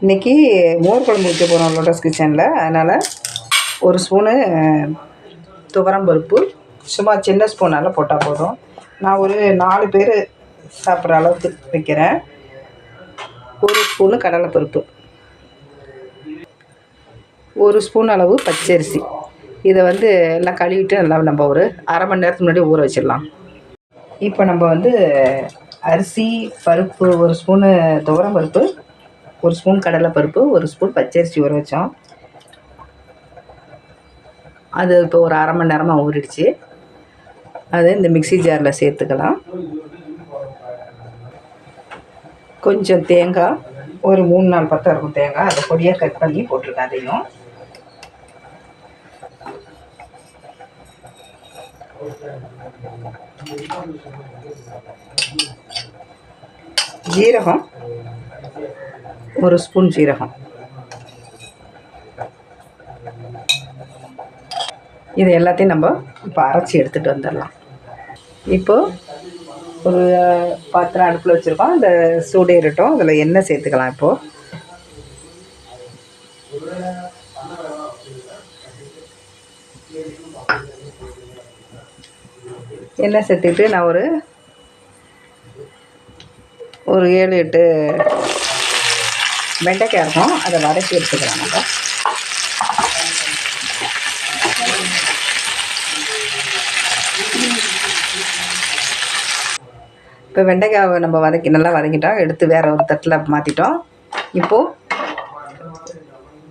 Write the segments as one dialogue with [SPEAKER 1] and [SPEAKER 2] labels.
[SPEAKER 1] இன்றைக்கி மோர் குழம்பு வைக்க போகிறோம் லோட்டஸ் கிச்சனில். அதனால் ஒரு ஸ்பூனு துவரம் பருப்பு சும்மா சின்ன ஸ்பூனால் போட்டால் போதும். நான் ஒரு 4 பேர் சாப்பிட்ற அளவுக்கு வைக்கிறேன். ஒரு ஸ்பூனு கடலைப்பருப்பு, ஒரு ஸ்பூன் அளவு பச்சரிசி. இதை எல்லாம் கழுவிட்டு நல்லா நம்ம ஒரு அரை மணி நேரத்துக்கு முன்னாடி ஊற வச்சிடலாம். இப்போ நம்ம அரிசி, பருப்பு, ஒரு ஸ்பூனு துவரம் பருப்பு, ஒரு ஸ்பூன் கடலைப்பருப்பு, ஒரு ஸ்பூன் பச்சரிசி ஊற வச்சோம். அது இப்போ ஒரு அரை மணி நேரமாக ஊறிடுச்சு. அதை இந்த மிக்ஸி ஜாரில் சேர்த்துக்கலாம். கொஞ்சம் தேங்காய், ஒரு 3-4 பத்தம் இருக்கும் தேங்காய், அதை பொடியாக கட் பண்ணி போட்டிருக்கேன். அதையும் ஜீரகம், ஒரு ஸ்பூன் ஜீரகம், இது எல்லாத்தையும் நம்ம இப்போ அரைச்சி எடுத்துகிட்டு வந்துடலாம். இப்போது ஒரு பாத்திரம் அடுப்பில் வச்சுருக்கோம். அந்த சூடேறட்டும். அதில் எண்ணெய் சேர்த்துக்கலாம். இப்போது எண்ணெய் சேர்த்துக்கிட்டு நான் ஒரு 7-8 வெண்டைக்காய் இருக்கும், அதை வதக்கி எடுத்துக்கலாம். நம்ம இப்போ வெண்டைக்காவை நம்ம நல்லா வதக்கிட்டோம். எடுத்து வேறு ஒரு தட்டில் மாற்றிட்டோம். இப்போது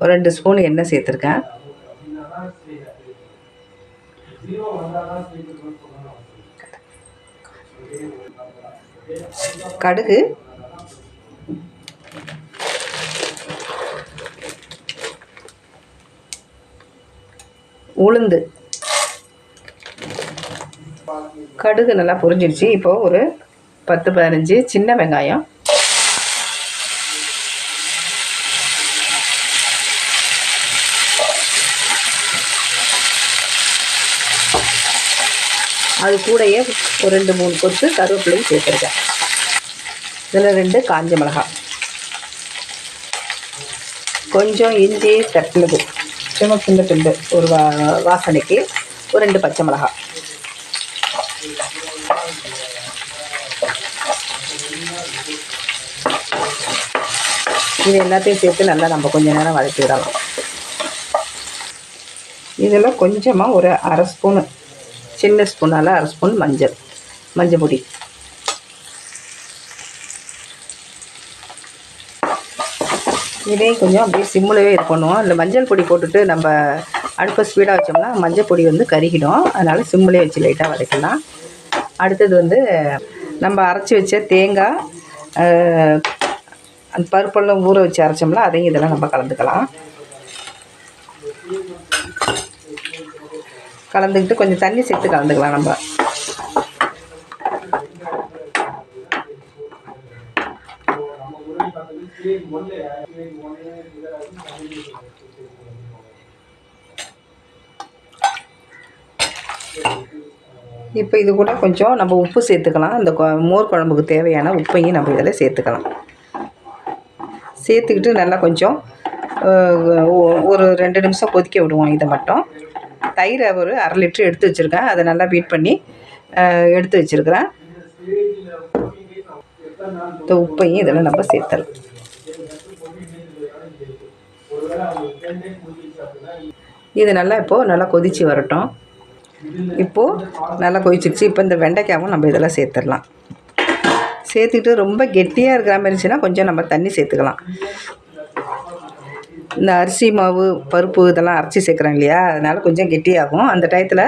[SPEAKER 1] ஒரு 2 ஸ்பூன் எண்ணெய் சேர்த்துருக்கேன். கடுகு, உளுந்து, கடுகு நல்லா பொரிஞ்சிடுச்சு. இப்போது ஒரு 10-15 சின்ன வெங்காயம், அது கூடயே ஒரு 2-3 கொத்து கருவேப்பிலையும் சேர்த்துருக்கேன். இதில் 2 காஞ்ச மிளகாய், கொஞ்சம் இஞ்சி தட்டினது சும்மா சின்ன துண்டு ஒரு வாசனைக்கு, ஒரு 2 பச்சை மிளகாய். இது எல்லாத்தையும் சேர்த்து நல்லா நம்ம கொஞ்சம் நேரம் வதக்கி விடலாம். இதில் கொஞ்சமாக ஒரு அரை ஸ்பூனு, சின்ன ஸ்பூனால் அரை ஸ்பூன் மஞ்சள் பொடி, இதையும் கொஞ்சம் அப்படியே சிம்மிலவே இது பண்ணுவோம். இந்த மஞ்சள் பொடி போட்டுட்டு நம்ம அடுப்பை ஸ்பீடாக வச்சோம்னா மஞ்சள் பொடி கருகிடும். அதனால் சிம்மிலே வச்சு லைட்டாக வதக்கலாம். அடுத்தது நம்ம அரைச்சி வச்ச தேங்காய், அந்த பருப்பெல்லாம் ஊற வச்சு அரைச்சோம்னா அதையும் இதெல்லாம் நம்ம கலந்துக்கலாம். கலந்துக்கிட்டு கொஞ்சம் தண்ணி சேர்த்து கலந்துக்கலாம். நம்ம இப்போ இது கூட கொஞ்சம் நம்ம உப்பு சேர்த்துக்கலாம். அந்த மோர் குழம்புக்கு தேவையான உப்பையும் நம்ம இதில் சேர்த்துக்கலாம். சேர்த்துக்கிட்டு நல்லா கொஞ்சம் ஒரு 2 நிமிஷம் கொதிக்க விடுவோம். இதை மட்டும் தயிரை ஒரு 1/2 லிட்டர் எடுத்து வச்சுருக்கேன். அதை நல்லா பீட் பண்ணி எடுத்து வச்சுருக்கிறேன். இந்த உப்பையும் இதில் நம்ம சேர்த்துடலாம். இது நல்லா இப்போது நல்லா கொதித்து வரட்டும். இப்போது நல்லா கொதிச்சிருச்சு. இப்போ இந்த வெண்டைக்காவும் நம்ம இதெல்லாம் சேர்த்துடலாம். சேர்த்துக்கிட்டு ரொம்ப கெட்டியாக இருக்கிற மாதிரி இருந்துச்சுன்னா கொஞ்சம் நம்ம தண்ணி சேர்த்துக்கலாம். இந்த அரிசி மாவு, பருப்பு இதெல்லாம் அரைச்சி சேர்க்குறோம் இல்லையா, அதனால் கொஞ்சம் கெட்டியாகும். அந்த டயத்தில்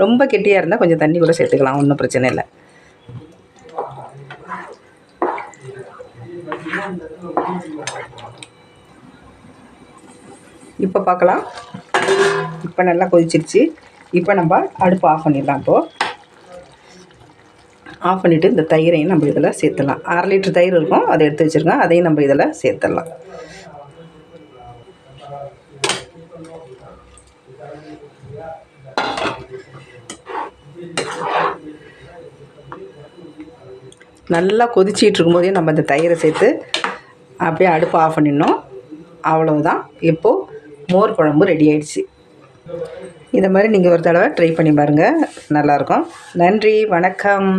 [SPEAKER 1] ரொம்ப கெட்டியாக இருந்தால் கொஞ்சம் தண்ணி கூட சேர்த்துக்கலாம், ஒன்றும் பிரச்சனை இல்லை. இப்போ பார்க்கலாம். இப்போ நல்லா கொதிச்சிருச்சு. இப்போ நம்ம அடுப்பு ஆஃப் பண்ணிடலாம். இப்போது ஆஃப் பண்ணிவிட்டு இந்த தயிரையும் நம்ம இதில் சேர்த்துடலாம். 1/2 லிட்டர் தயிர் இருக்கும், அதை எடுத்து வச்சுருக்கோம். அதையும் நம்ம இதில் சேர்த்துடலாம். நல்லா கொதிச்சிட்டு இருக்கும்போதே நம்ம இந்த தயிரை சேர்த்து அப்படியே அடுப்பு ஆஃப் பண்ணிடணும். அவ்வளவுதான். இப்போது மோர் குழம்பு ரெடி ஆயிடுச்சு. இதை மாதிரி நீங்கள் ஒரு தடவை ட்ரை பண்ணி பாருங்கள், நல்லாயிருக்கும். நன்றி, வணக்கம்.